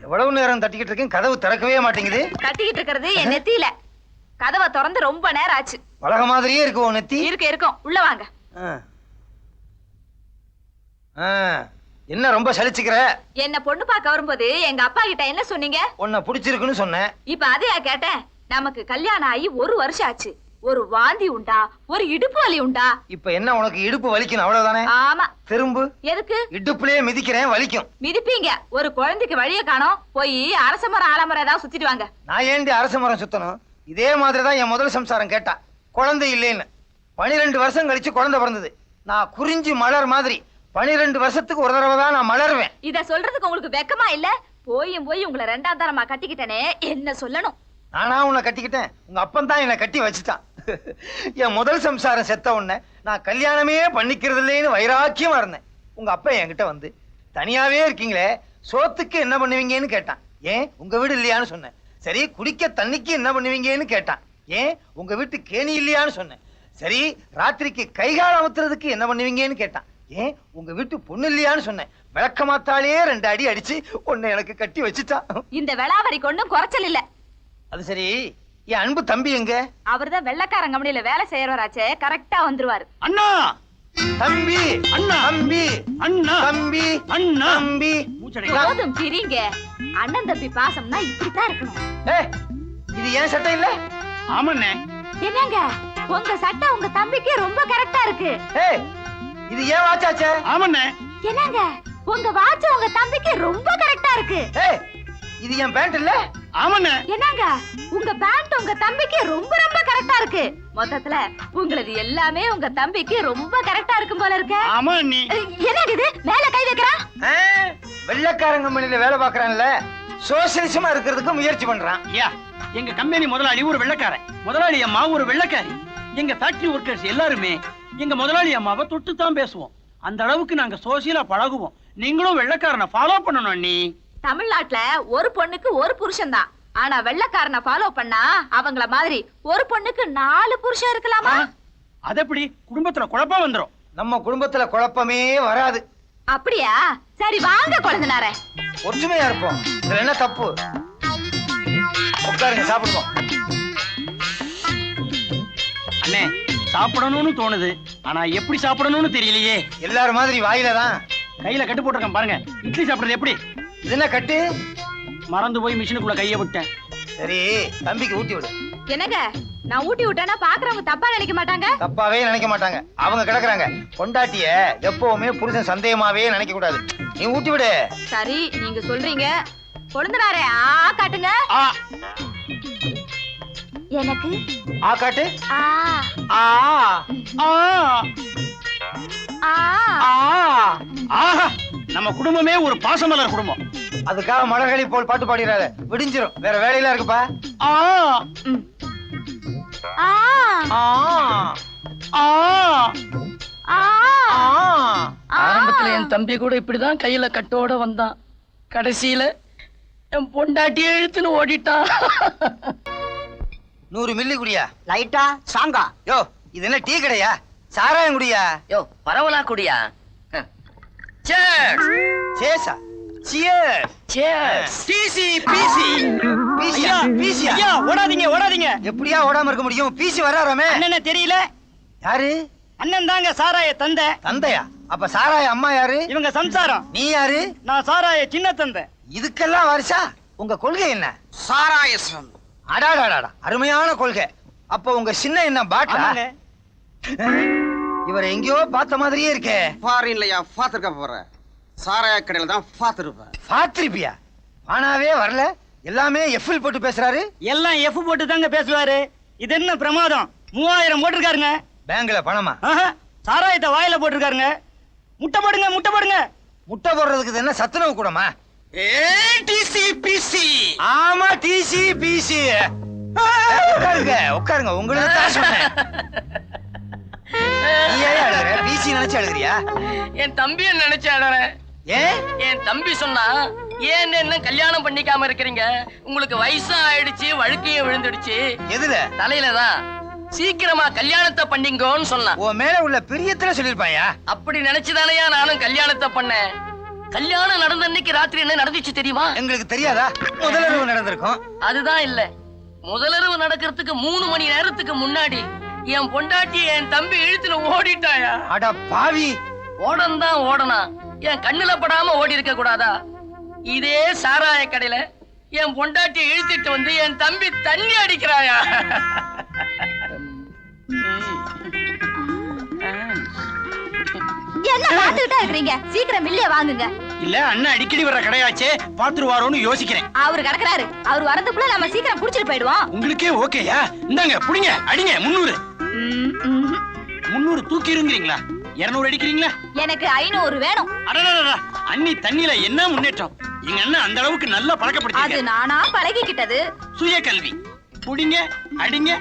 எவ்வளவு நேரம் தட்டிக்கிட்டு இருக்கேன், கதவு திறக்கவே மாட்டேங்குது. தட்டிக்கிட்டு இருக்கிறது என் நெத்தியில. கதவை திறந்து ரொம்ப நேரம் ஆச்சு. வளக மாதிரியே இருக்கு உன் நெத்தி. இருக்கும் உள்ள வாங்க. என்ன ரொம்ப சலிச்சுக்கிற? என்ன பொண்ணு பார்க்க வரும்போது எங்க அப்பா கிட்ட என்ன சொன்னீங்க? உன்னை பிடிச்சிருக்குன்னு சொன்னேன். இப்ப அதையா கேட்டேன். நமக்கு கல்யாணம் ஆகி 1 வருஷம் ஆச்சு. ஒரு வாந்தி உண்டா, ஒரு இடுப்பு வலி உண்டா? இப்ப என்ன உனக்கு இடுப்பு வலிக்கணும் அவ்வளவுதானே? ஆமா. திரும்ப எதுக்கு? இடுப்புலயே மிதிக்கிறேன், வலிக்கும். மிதிப்பீங்க. ஒரு குழந்தைக்கு வழிய காணோம். போய் அரச மரம் ஆலமரம் ஏதாவது சுத்திட்டு வாங்க. நான் ஏண்டி அரச மரம் சுத்தணும்? இதே மாதிரிதான் என் முதல் சம்சாரம் கேட்டா, குழந்தை இல்லைன்னு. 12 வருஷம் கழிச்சு குழந்தை பிறந்தது. நான் குறிஞ்சி மலர் மாதிரி 12 வருஷத்துக்கு ஒரு தடவை தான் நான் மலர்வேன். இத சொல்றதுக்கு உங்களுக்கு வெக்கமா இல்ல? போய் உங்களை 2ஆம் தரமா கட்டிக்கிட்டனே, என்ன சொல்லணும்? நானா உன்னை கட்டிக்கிட்டேன்? உங்க அப்பன் தான் என்னை கட்டி வச்சுட்டான். என் முதல் சம்சாரம் செத்த உடனே நான் கல்யாணமே பண்ணிக்கிறது இல்லைன்னு வைராக்கியமா இருந்தேன். உங்க அப்பா என்கிட்ட வந்து, தனியாவே இருக்கீங்களே, சோத்துக்கு என்ன பண்ணுவீங்கன்னு கேட்டான். ஏன் உங்க வீடு இல்லையான்னு சொன்னேன். சரி, குடிக்க தண்ணிக்கு என்ன பண்ணுவீங்கன்னு கேட்டான். ஏன் உங்க வீட்டு கேணி இல்லையான்னு சொன்னேன். சரி, ராத்திரிக்கு கைகால அமுத்துறதுக்கு என்ன பண்ணுவீங்கன்னு கேட்டான். ஏன் உங்க வீட்டு பொண்ணு இல்லையான்னு சொன்னேன். விளக்கமாத்தாலே 2 அடி அடிச்சு உன்னை எனக்கு கட்டி வச்சுட்டான். இந்த விளாவரி கொண்டும் குறைச்சல் இல்ல. அது சரி, என் அன்பு தம்பி எங்க? அவர்தான் வெள்ளக்காரன் கம்பெனில வேலை செய்யறவராச்சே, கரெக்டா வந்துருவாரு. அண்ணா, தம்பி, அண்ணா, தம்பி, அண்ணா, தம்பி, அண்ணா, தம்பி. போதும் பிரிங்க. அண்ணன் தம்பி பாசம்னா இப்படித்தான் இருக்கணும். இது ஏன் சட்டை இல்ல? ஆமாண்ணே. என்னங்க உங்க சட்டை உங்க தம்பிக்கு ரொம்ப கரெக்டா இருக்கு. இது ஏன் வாட்சாச்சே? ஆமாண்ணே. என்னங்க உங்க வாட்ச் உங்க தம்பிக்கு ரொம்ப கரெக்டா இருக்கு. இது என் பேண்ட் இல்ல? ஆமாண்ணே. என்னங்க உங்க பேண்ட் உங்க தம்பிக்கு ரொம்ப ரொம்ப கரெக்டா இருக்கு. மொத்தத்துல உங்களது எல்லாமே உங்க தம்பிக்கு ரொம்ப கரெக்டா இருக்கும் போல இருக்கு. ஆமா நீ. என்னங்க இது மேல கை வைக்கறான்? வெள்ளக்காரங்க கம்பெனில வேலை பார்க்கறான்ல, சோசியலிசமா இருக்கிறதுக்கு முயற்சி பண்றான். எங்க கம்பெனி முதலாளி ஒரு வெள்ளக்காரன், முதலாளி அம்மா ஒரு வெள்ளக்காரி. எங்க ஃபேக்டரி ஒர்க்கர்ஸ் எல்லாருமே எங்க முதலாளி அம்மாவை தொட்டு தான் பேசுவோம். அந்த அளவுக்கு நாங்க சோசியலா பழகுவோம். நீங்களும் வெள்ளக்காரனை ஃபாலோ பண்ணணும். நீ தமிழ்நாட்டுல ஒரு பொண்ணுக்கு ஒரு புருஷன் தான். ஆனா வெள்ளக்காரனை ஃபாலோ பண்ணா அவங்கள மாதிரி ஒரு பொண்ணுக்கு 4 புருஷன் இருக்கலாமா? அது எப்படி? குடும்பத்துல குழப்பம் வந்துரும். நம்ம குடும்பத்துல குழப்பமே வராது. அப்படியா? சரி வாங்க குழந்தைனாரே, ஒற்றுமையா இருப்போம். இதுல என்ன தப்பு? உட்காருங்க, சாப்பிடுவோம். அண்ணே, சாப்பிடணும்னு தோணுது, ஆனா எப்படி சாப்பிடணும்னு தெரியலையே. எல்லாரும் மாதிரி வாயில தான். கையில கட்டு போட்டிருக்கேன் பாருங்க. இட்லி சாப்பிடுறது எப்படி? இது என்ன கட்டு? மறந்து போய் மிஷினுக்குள்ள கைய விட்டேன். சரி, தம்பிக்கு ஊட்டி விடு. என்னங்க நான் ஊட்டி விட்டேன்னா பாக்குறவங்க தப்பா நினைக்க மாட்டாங்க? தப்பாவே நினைக்க மாட்டாங்க. அவங்க கிடக்குறாங்க. பொண்டாட்டிய எப்பவுமே புருஷன் சந்தேகமாவே நினைக்க கூடாது. நீ ஊட்டி விடு. சரி, நீங்க சொல்றீங்க. கொழுந்தனாரே காட்டுங்க. எனக்கு காட்டு. நம்ம குடும்பமே ஒரு பாசமலர் குடும்பம். அதுக்காக மலர்களி போல் பாட்டு பாடிறாரு. விடிஞ்சிரும். வேற வேலையில இருக்குப்பா. ஆரம்பத்துல என் தம்பி கூட இப்படிதான் கையில கட்டோட வந்தான். கடைசியில என் பொண்டாட்டியே இழுத்துன்னு ஓடிட்டான். 100 மில்லி குடியா? லைட்டா சாங்கா? யோ, இது என்ன டீ கடையா? சாராயம் குடியா? யோ, பரவலா குடியா? சேஸா? சியர்ஸ். சியர்ஸ். DC PC. பீசியா? பீசியா? ஐயா, ஓடாதீங்க ஓடாதீங்க. எப்படியா ஓடாம இருக்க முடியும்? பீசி வராராமே. அண்ணனே தெரியல? யாரு? அண்ணன் தாங்க சாராய தந்தை. தந்தையா? அப்ப சாராய அம்மா யாரு? இவங்க சம்சாரம். நீ யாரு? நான் சாராய சின்ன தந்தை. இதுக்கெல்லாம் வருஷா? உங்க கொள்கை என்ன? சாராயசம். அடாடாடாடா, அருமையான கொள்கை. அப்ப உங்க சின்ன என்ன பாட்டா? இவர் எங்கேயோ பார்த்த மாதிரியே இருக்கே. ஃபாரின்லயா பாத்துக்க போற? சாராய கடையில தான் பாத்துருப்பேன். பாத்திருப்பியா? ஆனாவே வரல. எல்லாமே எஃப்எல் போட்டு பேசுறாரு. எல்லாம் எஃப் போட்டு தாங்க பேசுவாரு. இது என்ன பிரமாதம்? 3000 போட்டிருக்காருங்க. பேங்க்ல பணமா? சாராயத்தை வாயில போட்டிருக்காருங்க. முட்டை போடுங்க முட்டை போடுங்க. முட்டை போடுறதுக்கு என்ன சத்துணவு கூடமா? டிசிபிசி. ஆமா, டிசிபிசி. உட்காருங்க உட்காருங்க. உங்களுக்கு தான் சொன்னேன். நீ ஏன் அழுகுற? பிசி நினைச்சு அழுகுறியா? என் தம்பிய நினைச்சு அழறேன். ஏன்? என் தம்பி சொன்னா, ஏன் என்ன கல்யாணம் பண்ணிக்காம இருக்கிறீங்க? உங்களுக்கு வயசும் ஆயிடுச்சு, வழுக்கையும் விழுந்துடுச்சு. எதுல? தலையில தான். சீக்கிரமா கல்யாணத்தை பண்ணிங்கோன்னு சொன்னான். உன் மேல உள்ள பிரியத்துல சொல்லிருப்பாயா? அப்படி நினைச்சுதானையா நானும் கல்யாணத்தை பண்ணேன். கல்யாணம் நடந்த அன்னைக்கு ராத்திரி என்ன நடந்துச்சு தெரியுமா? எங்களுக்கு தெரியாதா? முதலிரவு நடந்திருக்கும். அதுதான் இல்ல, முதலிரவு நடக்கிறதுக்கு 3 மணி நேரத்துக்கு முன்னாடி என் பொண்டாட்டி என் தம்பி இழுத்துல ஓடிட்டாயா. அட பாவி! ஓடந்தான் ஓடனா, என் கண்ணுல படாம ஓடி இருக்க கூடாதா? இதே சாராய கடையில என் பொண்டாட்டி இழுத்துட்டு வந்து என் தம்பி தண்ணி அடிக்கிறாயா. என்ன பாத்துக்கிட்டா இருக்கீங்க? சீக்கிரம் மில்லிய வாங்குங்க. இல்ல அண்ணன் அடிக்கடி வர்ற கடையாச்சே, பாத்துருவாரோன்னு யோசிக்கிறேன். அவரு கிடக்குறாரு, அவர் வரதுக்குள்ள நம்ம சீக்கிரம் குடிச்சிட்டு போயிடுவோம். உங்களுக்கே ஓகேயா? இந்தாங்க புடிங்க, அடிங்க. 300 300 தூக்கி இருங்கறீங்களா? 200 அடிக்கிறீங்களா? எனக்கு 500 வேணும். அடடடடா, அண்ணி தண்ணில என்ன முன்னேற்றம்! எங்க அண்ணன் அந்த அளவுக்கு நல்லா அது பழக்கப்படுத்திருக்காரு. நானா பழகிக்கிட்டது. சுய கல்வி. புடிங்க, அடிங்க.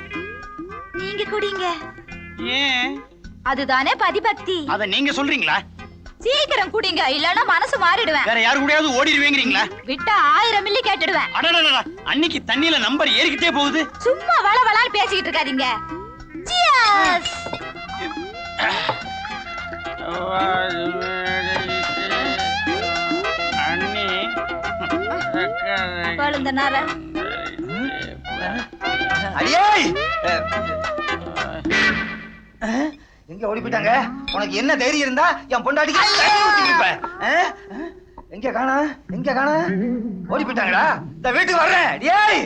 நீங்க குடிங்க. ஏன்? அதுதானே பதிபக்தி. அத நீங்க சொல்றீங்களா? சீக்கிரம் குடிங்க, இல்லன்னா மனசு மாறிடுவேன். வேற யாரு கூடயாவது ஓடிடுவீங்கறீங்களா? விட்டா 1000 மில்லி கேட்டுடுவேன். அடடடடா, அன்னைக்கு தண்ணில நம்பர் ஏறிக்கிட்டே போகுது. சும்மா வளவளான்னு பேசிக்கிட்டு இருக்காதீங்க. Cheers! கொழுந்தனார. அடியே! எங்க ஓடி போயிட்டாங்க? உனக்கு என்ன தைரியம் இருந்தா என் பொண்டாட்டிக்கு தண்ணி ஊத்தி குடிப்ப? எங்க காணா? எங்க காணா? ஓடி போயிட்டாங்கடா. இந்த வீட்டுக்கு வர்றேன். டேய்!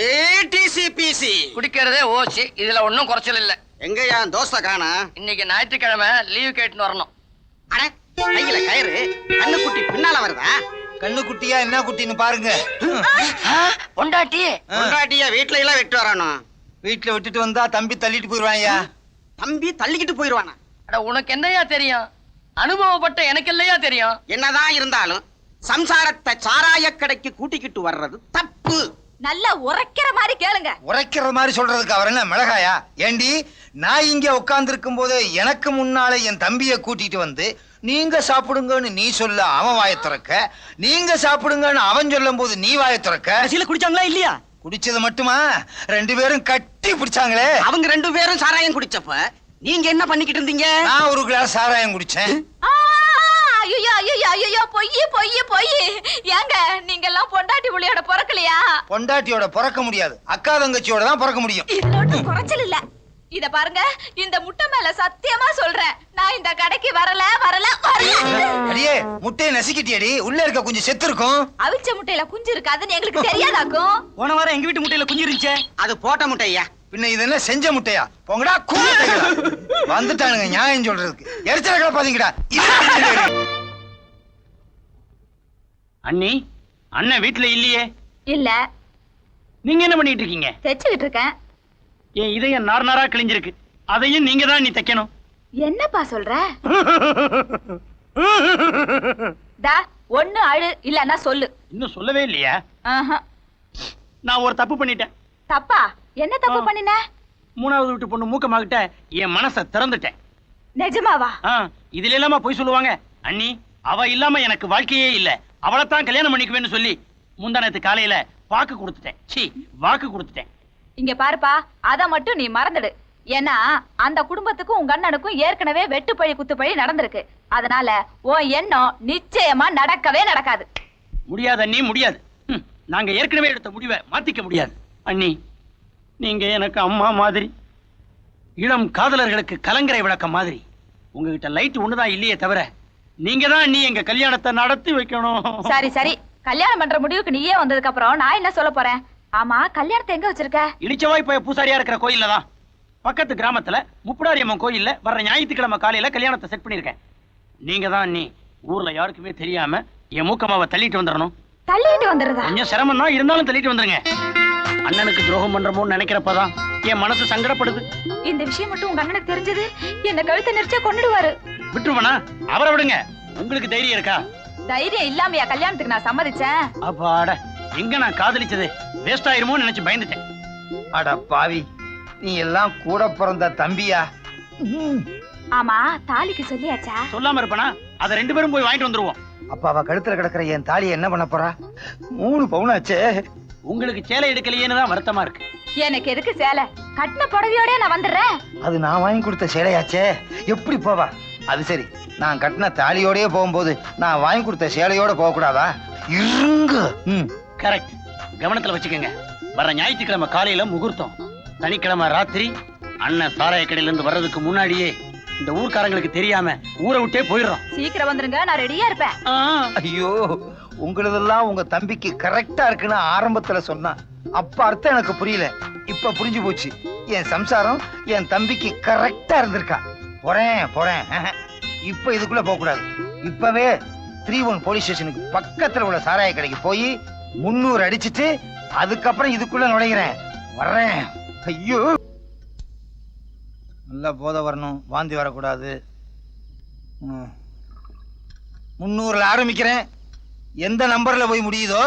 ஏடிசிபிசி குடிக்கிறதே ஓசி, இதுல ஒண்ணும் குறைச்சல் இல்ல. எங்கயா தோசை காணா? இன்னைக்கு ஞாயிற்றுக்கிழமை லீவ் கேட்டுன்னு வரணும். அட கையில கயிறு, கண்ணுக்குட்டி பின்னால வருதா? கண்ணு குட்டியா என்ன குட்டின்னு பாருங்க. பொண்டாட்டி பொண்டாட்டிய வீட்டுல எல்லாம் விட்டு வரணும். வீட்டுல விட்டுட்டு வந்தா தம்பி தள்ளிட்டு போயிருவாயா? தம்பி தள்ளிக்கிட்டு போயிருவானா? அட உனக்கு என்னையா தெரியும்? அனுபவப்பட்ட எனக்கு இல்லையா தெரியும்? என்னதான் இருந்தாலும் சம்சாரத்தை சாராய கடைக்கு கூட்டிக்கிட்டு வர்றது தப்பு. நல்லா உரைக்கிற மாதிரி கேளுங்க. உரைக்கிற மாதிரி சொல்றதுக்கு அவர் என்ன மிளகாயா? ஏண்டி, நான் இங்க உட்கார்ந்து இருக்கும் போது எனக்கு முன்னாலே என் தம்பியை கூட்டிட்டு வந்து நீங்க சாப்பிடுங்கன்னு நீ சொல்ல அவன் வாயை திறக்க, நீங்க சாப்பிடுங்கன்னு அவன் சொல்லும் போது நீ வாயை திறக்க. கடைசியில குடிச்சாங்களா இல்லையா? குடிச்சது மட்டுமா, 2 பேரும் கட்டி பிடிச்சாங்களே. அவங்க 2 பேரும் சாராயம் குடிச்சப்ப நீங்க என்ன பண்ணிக்கிட்டு இருந்தீங்க? நான் ஒரு கிளாஸ் சாராயம் குடிச்சேன். ஐயோ ஐயோ ஐயோ, பொய் பொய் பொய். ஏங்க நீங்க எல்லாம் பொண்டாட்டி புள்ளியோட பிறக்கலையா? பொண்டாட்டியோட பிறக்க முடியாது, அக்கா தங்கச்சியோட தான் பிறக்க முடியும். இதுல ஒண்ணும் குறைச்சல் இல்ல. இத பாருங்க, இந்த முட்டை மேல சத்தியமா சொல்றேன், நான் இந்த கடைக்கு வரல வரல வரல. அடியே, முட்டையை நசுக்கிட்டியடி, உள்ள இருக்க கொஞ்சம் செத்து இருக்கும். அவிச்ச முட்டையில குஞ்சு இருக்காதுன்னு எங்களுக்கு தெரியாதாக்கும். போன வாரம் எங்க வீட்டு முட்டையில குஞ்சு இருந்துச்சே. அது போட்ட முட்டையா? பின்ன இது என்ன செஞ்ச முட்டையா? போங்கடா கூட்டங்களா. வந்துட்டானுங்க நியாயம் சொல்றதுக்கு. எரிச்சல கிளப்பாதீங்கடா. அண்ணி, அண்ணன் வீட்டுல இல்லையே. இல்ல, நீங்க என்ன பண்ணிட்டு இருக்கீங்க? தைச்சுக்கிட்டு இருக்கேன். என் இதயம் நார் நாரா கிழிஞ்சிருக்கு, அதையும் நீங்க தான் நீ தைக்கணும். என்னப்பா சொல்ற? டா, ஒண்ணு அழு, இல்லன்னா சொல்லு. இன்னும் சொல்லவே இல்லையா? ஆஹா. நான் ஒரு தப்பு பண்ணிட்டேன். தப்பா? என்ன தப்பு பண்ணின? 3வது வீட்டு பொண்ணு மூக்கமாகிட்ட என் மனசை திறந்துட்டேன். நிஜமாவா? இதுல இல்லாம போய் சொல்லுவாங்க. அண்ணி, அவ இல்லாம எனக்கு வாழ்க்கையே இல்ல, அவளைத்தான் கல்யாணம் பண்ணிக்குவேன்னு சொல்லி முந்தானத்து காலையில வாக்கு கொடுத்துட்டேன். சீ, வாக்கு கொடுத்துட்டேன். இங்க பாருப்பா, அத மட்டும் நீ மறந்துடு. ஏன்னா அந்த குடும்பத்துக்கும் உங்க அண்ணனுக்கும் ஏற்கனவே வெட்டுப்பழி குத்துப்பழி நடந்திருக்கு. அதனால உன் எண்ணம் நிச்சயமா நடக்கவே நடக்காது. முடியாது அண்ணி, முடியாது. நாங்க ஏற்கனவே எடுத்த முடிவை மாத்திக்க முடியாது. அண்ணி, நீங்க எனக்கு அம்மா மாதிரி, இளம் காதலர்களுக்கு கலங்கரை விளக்கம் மாதிரி. உங்ககிட்ட லைட் ஒண்ணுதான் இல்லையே தவிர, நீங்க தான் அண்ணி எங்க கல்யாணத்தை நடத்தி வைக்கணும். சரி சரி, கல்யாணம் பண்ற முடிவுக்கு நீயே வந்ததுக்கு அப்புறம் நான் என்ன சொல்ல போறேன்? ஆமா, கல்யாணத்தை எங்க வச்சிருக்க? இளிச்சவாய் போய் பூசாரியா இருக்கிற கோயில்ல தான். பக்கத்து கிராமத்துல முப்புடாரி அம்மன் கோயில்ல வர்ற ஞாயிற்றுக்கிழமை காலையில கல்யாணத்தை செட் பண்ணிருக்கேன். நீங்க தான் அண்ணி ஊர்ல யாருக்குமே தெரியாம என் மூக்கமாவை தள்ளிட்டு வந்துடணும். தள்ளிட்டு வந்துடுறதா? கொஞ்சம் சிரமம் தான், இருந்தாலும் தள்ளிட்டு வந்துருங்க. அண்ணனுக்கு துரோகம் பண்றமோன்னு நினைக்கிறப்பதான் என் மனசு சங்கடப்படுது. இந்த விஷயம் மட்டும் உங்க அண்ணனுக்கு தெரிஞ்சது என்ன கழுத்தை நெரிச்சா கொன்னுடுவாரு. விட்டுருவனா? அவரை விடுங்க. உங்களுக்கு தைரியம் இருக்கா? தைரியம் இல்லாமையா கல்யாணத்துக்கு நான் சம்மதிச்சேன்? அப்பாட, எங்க நான் காதலிச்சது வேஸ்ட் ஆயிருமோன்னு நினைச்சு பயந்துட்டேன். அட பாவி, நீ எல்லாம் கூட பிறந்த தம்பியா? ஆமா, தாலிக்கு சொல்லியாச்சா? சொல்லாம இருப்பனா? அதை 2 பேரும் போய் வாங்கிட்டு வந்துருவோம். அப்ப அவ கழுத்துல கிடக்குற என் தாலியை என்ன பண்ண போறா? 3 பவுனாச்சே. உங்களுக்கு சேலை எடுக்கலையேன்னு தான் வருத்தமா இருக்கு. எனக்கு எதுக்கு சேலை? கட்டின புடவையோட நான் வந்துடுறேன். அது நான் வாங்கி கொடுத்த சேலையாச்சே. எப்படி போவா? அது சரி, நான் கட்டின தாலியோடயே போகும்போது நான் வாங்கி கொடுத்த சேலையோட போக கூடாதா? இருங்க. கரெக்ட். கவனத்துல வச்சுக்கோங்க. வர ஞாயிற்றுக்கிழமை காலையில முகூர்த்தம். சனிக்கிழமை ராத்திரி அண்ணன் சாராய கடையில இருந்து வர்றதுக்கு முன்னாடியே இந்த ஊர்க்காரங்களுக்கு தெரியாம ஊரை விட்டே போயிடுறோம். சீக்கிரம் வந்துருங்க, நான் ரெடியா இருப்பேன். ஐயோ, உங்களதெல்லாம் உங்க தம்பிக்கு கரெக்டா இருக்குன்னு ஆரம்பத்துல சொன்னா அப்ப அர்த்தம் எனக்கு புரியல. இப்ப புரிஞ்சு போச்சு. என் சம்சாரம் என் தம்பிக்கு கரெக்டா இருந்திருக்கா. போறேன். இப்ப இதுக்குள்ள போக கூடாது. இப்பவே 31 போலீஸ் ஸ்டேஷனுக்கு பக்கத்துல உள்ள சாராய கடைக்கு போய் 300 அடிச்சிட்டு அதுக்கப்புறம் இதுக்குள்ள நுழைகிறேன். வர்றேன். ஐயோ, நல்லா போதை வரணும், வாந்தி வரக்கூடாது. 300ல ஆரம்பிக்கிறேன். எந்த நம்பர்ல போய் முடியுதோ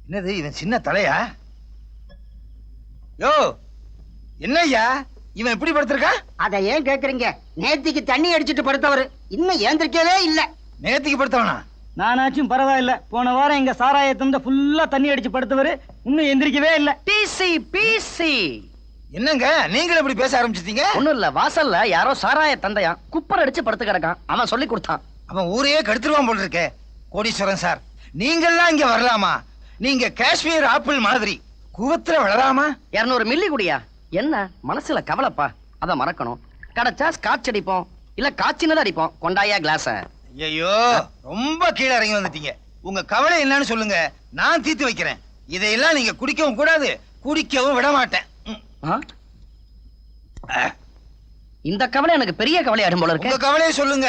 என்னது இவன் சின்ன தலையா? யோ, என்னய்யா இவன் எப்படி படுத்திருக்கா? அத ஏன் கேக்குறீங்க? நேத்திக்கு தண்ணி அடிச்சிட்டு படுத்தவர் இன்னும் ஏந்திரிக்கவே இல்ல. நேத்திக்கு படுத்தவனா? நானாச்சும் பரவாயில்ல. போன வாரம் எங்க சாராயத்தை ஃபுல்லா தண்ணி அடிச்சு படுத்தவரு இன்னும் எந்திரிக்கவே இல்ல. பிசி என்னங்க நீங்களும் இப்படி பேச ஆரம்பிச்சிட்டீங்க? ஒண்ணும் இல்ல, வாசல்ல யாரோ சாராய தந்தையா குப்பர் அடிச்சு படுத்து கிடக்கான். அவன் சொல்லி கொடுத்தான். அவன் ஊரையே கெடுத்துருவான் போல இருக்கே. கோடீஸ்வரன் சார், நீங்கெல்லாம் இங்க வரலாமா? நீங்க காஷ்மீர் ஆப்பிள் மாதிரி குவத்துல வளராமா? 200 மில்லி குடியா? என்ன மனசுல கவலைப்பா, அத மறக்கணும். கிடைச்சா ஸ்காட்ச் அடிப்போம், இல்ல காய்ச்சினது அடிப்போம். கொண்டாயா கிளாஸ. ஐயோ, ரொம்ப கீழே இறங்கி வந்துட்டீங்க. உங்க கவலை என்னன்னு சொல்லுங்க, நான் தீர்த்து வைக்கிறேன். இதையெல்லாம் நீங்க குடிக்கவும் கூடாது, குடிக்கவும் விட மாட்டேன். இந்த கவலை எனக்கு பெரிய கவலை ஆடும் போல உங்க இருக்கு. கவலையை சொல்லுங்க.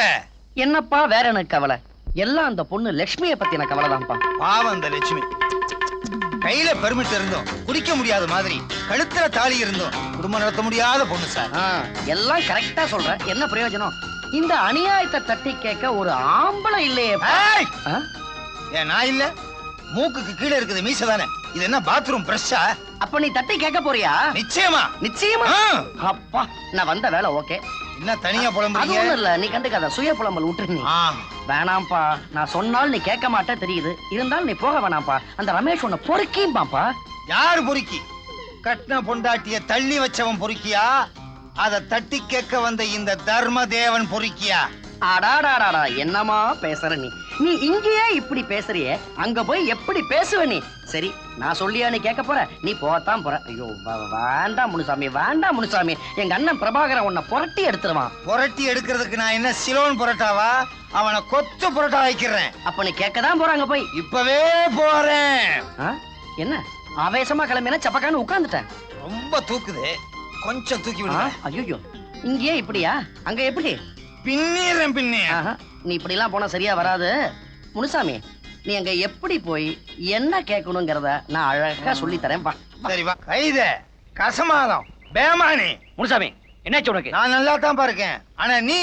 என்னப்பா வேற எனக்கு கவலை? எல்லாம் அந்த பொண்ணு லட்சுமியை பத்தின கவலை தான்ப்பா. பாவம் அந்த லட்சுமி. கையில பெர்மிட் இருந்தோம் குடிக்க முடியாத மாதிரி, கழுத்துல தாலி இருந்தோம் குடும்பம் நடத்த முடியாத பொண்ணு சார். எல்லாம் கரெக்டா சொல்ற, என்ன பிரயோஜனம்? இந்த அநியாயத்தை தட்டி கேட்க ஒரு ஆம்பளை இல்லையே. ஏய்! ஏன் நான் இல்ல? மூக்குக்கு கீழே இருக்குது மீசை தானே. இது என்ன பாத்ரூம் பிரஷ்ஷா? அப்ப நீ தட்டி கேட்க போறியா? நிச்சயமா. நிச்சயமா. அப்பா, நான் வந்த வேலை ஓகே. என்ன தனியா அது புலம்புறீங்க? ஒண்ணும் இல்ல, நீ கண்டுக்காத. சுய புலம்பல் விட்டுரு. நீ வேணாம்ப்பா, நான் சொன்னால் நீ கேட்க மாட்டே தெரியுது. இருந்தாலும் நீ போக வேணாம்ப்பா. அந்த ரமேஷ் உன்னை பொறுக்கியும் பாப்பா. யாரு பொறுக்கி? கட்டின பொண்டாட்டிய தள்ளி வச்சவன் பொறுக்கியா? அத தட்டி கேட்க வந்த இந்த தர்ம தேவன் பொறுக்கியா? அடாடாடாடா, என்னமா பேசுற நீ? நீ இங்கேயே இப்படி பேசுறியே, அங்க போய் எப்படி பேசுவ நீ? சரி, நான் சொல்லியா நீ கேட்க போற? நீ போத்தான் போற. ஐயோ, வேண்டாம் முனுசாமி, வேண்டாம் முனுசாமி. எங்க அண்ணன் பிரபாகரன் உன்னை புரட்டி எடுத்துருவான். புரட்டி எடுக்கிறதுக்கு நான் என்ன சிலோன் புரட்டாவா? அவனை கொத்து புரட்டா வைக்கிறேன். அப்ப நீ கேட்கதான் போறாங்க போய். இப்பவே போறேன். என்ன ஆவேசமா கிளம்பினா சப்பக்கான்னு உட்கார்ந்துட்டேன். ரொம்ப தூக்குது, கொஞ்சம் தூக்கி விடுங்க. ஐயோ, இங்கேயே இப்படியா? அங்க எப்படி? பின்னீரன் பின்னே. நீ இப்படி எல்லாம் போனா சரியா வராது முனுசாமி. நீ அங்க எப்படி போய் என்ன கேட்கணுங்கிறத நான் அழகா சொல்லி தரேன். சரி வா. கைத கசமாலம் பேமானி. முனுசாமி, என்னாச்சு உனக்கு? நான் நல்லா தான் பாருக்கேன். ஆனா நீ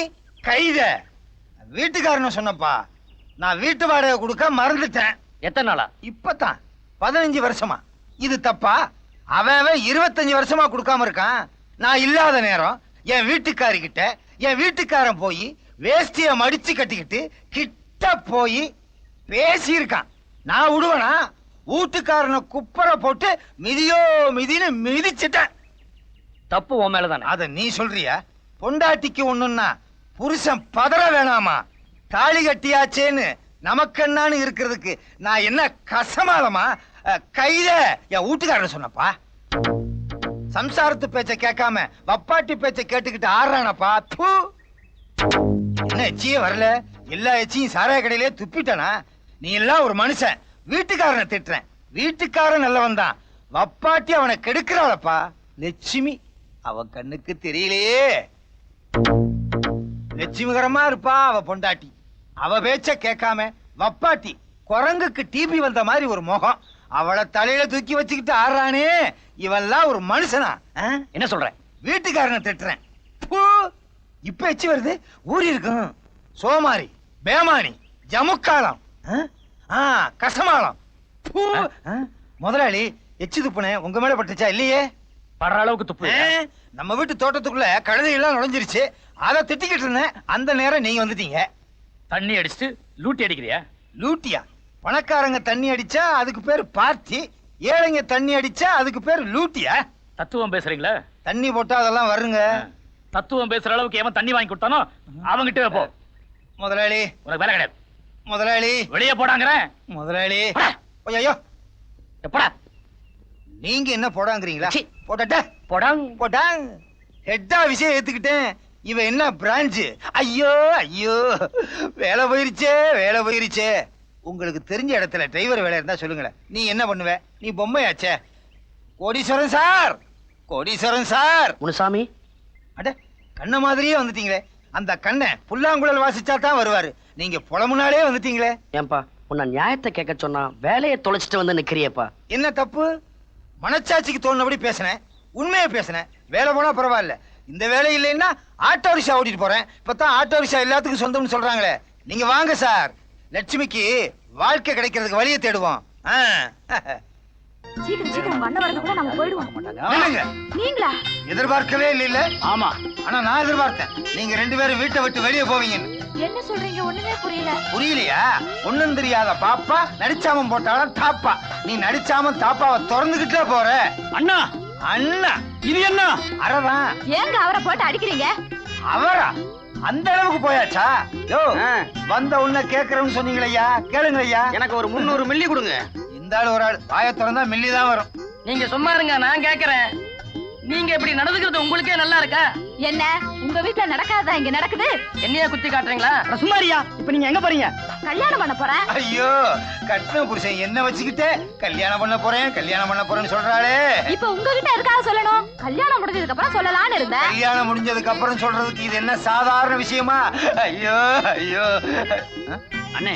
கைத வீட்டுக்காரன சொன்னப்பா. நான் வீட்டு வாடகை கொடுக்க மறந்துட்டேன். எத்தனை நாளா? இப்பதான் 15 வருஷமா. இது தப்பா? அவன் 25 வருஷமா கொடுக்காம இருக்கான். நான் இல்லாத நேரம் என் வீட்டுக்காரிக்கிட்ட என் வீட்டுக்காரன் போய் வேஷ்டிய மடிச்சு கட்டிக்கிட்டு கிட்ட போய் பேசி இருக்கான். நான் விடுவனா? வீட்டுக்காரனை குப்பரை போட்டு மிதியோ மிதின்னு மிதிச்சிட்டேன். தப்பு உன் மேலதானே? அத நீ சொல்றியா? பொண்டாட்டிக்கு ஒண்ணுன்னா புருஷன் பதற வேணாமா? தாலி கட்டியாச்சேன்னு நமக்கென்னான்னு இருக்கிறதுக்கு நான் என்ன கசமாலமா? கைத என் வீட்டுக்காரன் சொன்னப்பா. சம்சாரத்து பேச்ச கேட்காம வப்பாட்டி பேச்ச கேட்டுக்கிட்டு ஆடுறானப்பா. என்ன எச்சியே வரல? எல்லா எச்சியும் சாராய கடையிலே துப்பிட்டனா? நீ எல்லாம் ஒரு மனுஷன். வீட்டுக்காரனை திட்டுறேன். வீட்டுக்காரன் நல்லவன் தான், வப்பாட்டி அவனை கெடுக்கிறாளப்பா. லட்சுமி அவ கண்ணுக்கு தெரியலையே. லட்சுமிகரமா இருப்பா அவ பொண்டாட்டி. அவ பேச்ச கேட்காம வப்பாட்டி குரங்குக்கு டிபி வந்த மாதிரி ஒரு முகம். அவளை தலையில தூக்கி வச்சுக்கிட்டு ஆடுறானே, இவெல்லாம் ஒரு மனுஷனா? என்ன சொல்ற? வீட்டுக்காரனை திட்டுறேன். இப்ப எச்சி வருது. ஊறி இருக்கும். சோமாரி, பேமானி, ஜமுக்காலம், கசமாலம். முதலாளி, எச்சி துப்புனே உங்க மேல பட்டுச்சா? இல்லையே. படுற அளவுக்கு துப்பு. நம்ம வீட்டு தோட்டத்துக்குள்ள கழுதை எல்லாம் நுழைஞ்சிருச்சு. அதை திட்டிக்கிட்டு இருந்தேன். அந்த நேரம் நீங்க வந்துட்டீங்க. தண்ணி அடிச்சுட்டு லூட்டி அடிக்கிறியா? லூட்டியா? பணக்காரங்க தண்ணி அடிச்சா அதுக்கு பேரு பார்ட்டி. ஏழைங்க தண்ணி அடிச்சா அதுக்கு பேர் லூட்டியா? தத்துவம் பேசுறீங்களா? தண்ணி போட்டா அதெல்லாம் வருங்க. தத்துவம் பேசுற அளவுக்கு எவன் தண்ணி வாங்கி கொடுத்தானோ அவங்கிட்ட போ. முதலாளி உனக்கு வேலை கிடையாது. முதலாளி வெளியே போடாங்கிறேன். முதலாளி ஐயோ எப்படா நீங்க என்ன போடாங்கிறீங்களா? போட்டா போடாங். போட்டாங் ஹெட்டா விஷயம் ஏத்துக்கிட்டேன். இவன் என்ன பிரான்ச்? ஐயோ ஐயோ வேலை போயிருச்சே வேலை போயிருச்சே. உங்களுக்கு தெரிஞ்ச இடத்துல டிரைவர் வேலை இருந்தா சொல்லுங்களேன். நீ என்ன பண்ணுவ? நீ பொம்மையாச்சே. கோடீஸ்வரன் சார், கோடீஸ்வரன் சார். முனுசாமி, அட கண்ண மாதிரியே வந்துட்டீங்களே. அந்த கண்ணை புல்லாங்குழல் வாசிச்சா தான் வருவாரு. நீங்க புலமுனாலே வந்துட்டீங்களே. ஏன்பா உன்னை நியாயத்தை கேட்க சொன்னா வேலையை தொலைச்சிட்டு வந்து நிக்கிறியப்பா. என்ன தப்பு? மனச்சாட்சிக்கு தோணுனபடி பேசினேன், உண்மையை பேசினேன். வேலை போனா பரவாயில்ல. இந்த வேலை இல்லைன்னா ஆட்டோ ரிக்ஷா ஓட்டிட்டு போறேன். இப்பதான் ஆட்டோ ரிக்ஷா எல்லாத்துக்கும் சொந்தம்னு சொல்றாங்களே. நீங்க வாங்க சார், லட்சுமிக்கு வாழ்க்கை கிடைக்கிறதுக்கு வழியை தேடுவோம். சீக்கிரம் சீக்கிரம் உங்க அண்ணன் வரதுக்குள்ள நம்ம போயிடுவோம். நில்லுங்க. நீங்களா? எதிர்பார்க்கவே இல்ல. ஆமா, ஆனா நான் எதிர்பார்த்தேன் நீங்க 2 பேரும் வீட்டை விட்டு வெளியே போவீங்கன்னு. என்ன சொல்றீங்க? ஒண்ணுமே புரியல. புரியலையா? ஒண்ணும் தெரியாத பாப்பா நடிச்சாமம் போட்டாலும் தாப்பா. நீ நடிச்சாமம் தாப்பாவை திறந்துகிட்டே போற. அண்ணா அண்ணா இது என்ன? அறதான். ஏங்க அவரை போட்டு அடிக்கிறீங்க? அவரா? அந்த அளவுக்கு போயாச்சா? யோ வந்த உன்ன கேக்குறேன்னு சொன்னீங்களையா, கேளுங்கய்யா. எனக்கு ஒரு 300 மில்லி கொடுங்க. இந்த ஆள் ஒரு ஆள் வாயை திறந்தா மில்லிதான் வரும். நீங்க சும்மா இருங்க, நான் கேக்குறேன். நீங்க இப்படி நடந்துக்கிறது உங்களுக்கே நல்லா இருக்கா? என்ன உங்க வீட்டுல நடக்காதா இங்க நடக்குது? என்னையா குத்தி காட்டுறீங்களா? சும்மாரியா? இப்ப நீங்க எங்க போறீங்க? கல்யாணம் பண்ண போறேன். ஐயோ கட்டின புருஷன் என்ன வச்சுக்கிட்டே கல்யாணம் பண்ண போறேன் கல்யாணம் பண்ண போறேன்னு சொல்றாளே. இப்ப உங்ககிட்ட இருக்காத சொல்லணும். கல்யாணம் முடிஞ்சதுக்கு அப்புறம் சொல்லலாம்னு இருந்தேன். கல்யாணம் முடிஞ்சதுக்கு அப்புறம் சொல்றதுக்கு இது என்ன சாதாரண விஷயமா? ஐயோ ஐயோ. அண்ணே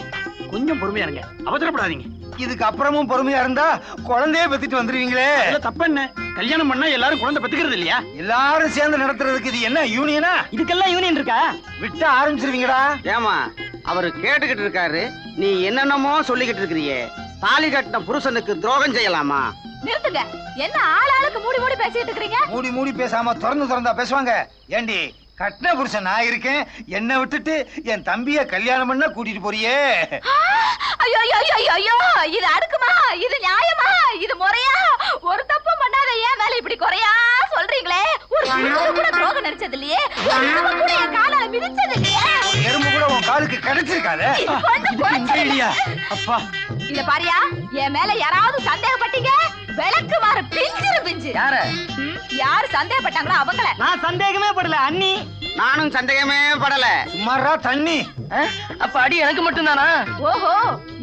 கொஞ்சம் பொறுமையா இருங்க, அவசரப்படாதீங்க. இதுக்கு அப்புறமும் பொறுமையா இருந்தா குழந்தையே பெத்துட்டு வந்துருவீங்களே. அதுல தப்பு என்ன? கல்யாணம் பண்ணா எல்லாரும் குழந்தை பெத்துக்கிறது இல்லையா? எல்லாரும் சேர்ந்து நடத்துறதுக்கு இது என்ன யூனியனா? இதுக்கெல்லாம் யூனியன் இருக்கா? விட்டு ஆரம்பிச்சிருவீங்கடா. ஏமா அவரு கேட்டுக்கிட்டு இருக்காரு, நீ என்னென்னமோ சொல்லிக்கிட்டு இருக்கிறியே. தாலி கட்டின புருஷனுக்கு துரோகம் செய்யலாமா? நிறுத்துங்க. என்ன ஆளாளுக்கு மூடி மூடி பேசிட்டு இருக்கீங்க? மூடி மூடி பேசாம திறந்தா பேசுவாங்க. ஏண்டி கட்டின புருஷன் நான் இருக்கேன், என்ன விட்டுட்டு என் தம்பிய கல்யாணம் பண்ண கூட்டிட்டு போறியே. ஐயோ ஐயோ ஐயோ ஐயோ, இது அடுக்குமா? இது நியாயமா? இது முறையா? ஒரு தப்பு பண்ணாத ஏன் வேலை இப்படி குறையா சொல்றீங்களே? ஒரு புருஷன் கூட துரோகம் நினைச்சது இல்லையே, ஒரு எறும்பு கூட என் காலால மிதிச்சது இல்லையே. ஒரு எறும்பு கூட உன் காலுக்கு கிடைச்சிருக்காதே. அப்பா இத பாரியா, என் மேல யாராவது சந்தேகப்பட்டீங்க விளக்கு மாறு பிஞ்சிரு பிஞ்சு. யார? யாரு சந்தேகப்பட்டாங்களோ அவங்கள. நான் சந்தேகமே படல அண்ணி. நானும் சந்தேகமே படல. சும்மாரா தண்ணி. அப்ப அடி எனக்கு மட்டும்தானா? ஓஹோ,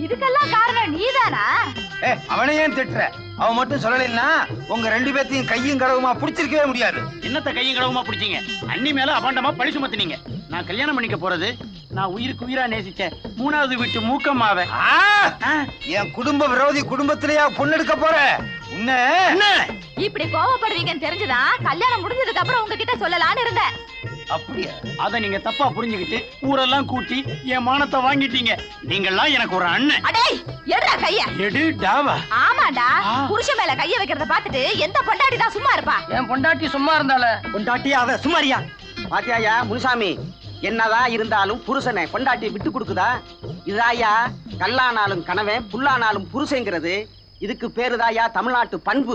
இதுக்கெல்லாம் காரணம் நீதானா? அவனை ஏன் திட்டுற? அவன் மட்டும் சொல்லலைன்னா உங்க 2 பேர்த்தையும் கையும் கடவுமா புடிச்சிருக்கவே முடியாது. என்னத்த கையும் கடவுமா பிடிச்சீங்க? அண்ணி மேல அபாண்டமா பழி சுமத்துனீங்க. நான் கல்யாணம் பண்ணிக்க போறது நான் உயிருக்கு உயிரா நேசிச்ச 3வது வீட்டு மூக்கம்மாவே. என் குடும்ப விரோதி குடும்பத்திலேயா பொண்ணு எடுக்க போற? உன்ன இப்படி கோவப்படுவீங்கன்னு தெரிஞ்சுதான் கல்யாணம் முடிஞ்சதுக்கு அப்புறம் உங்ககிட்ட சொல்லலாம்னு இருந்தேன். அப்படியா? அத நீங்க தப்பா புரிஞ்சுக்கிட்டு ஊரெல்லாம் கூட்டி என் மானத்தை வாங்கிட்டீங்க. நீங்கெல்லாம் எனக்கு ஒரு அண்ணன். அடேய் எடுடா கைய. எடு டாவா. ஆமாடா, புருஷன் மேல கைய வைக்கிறத பார்த்துட்டு எந்த பொண்டாட்டி தான் சும்மா இருப்பா? என் பொண்டாட்டி சும்மா இருந்தால. பொண்டாட்டி அவ சும்மாரியா? பாத்தியாயா முனுசாமி, என்னதான் இருந்தாலும் புருஷனை பொண்டாட்டி விட்டு கொடுக்குதா? இதாயா கல்லானாலும் கணவன் புல்லானாலும் புருஷங்கிறது. இதுக்கு பேருதாயா தமிழ்நாட்டு பண்பு.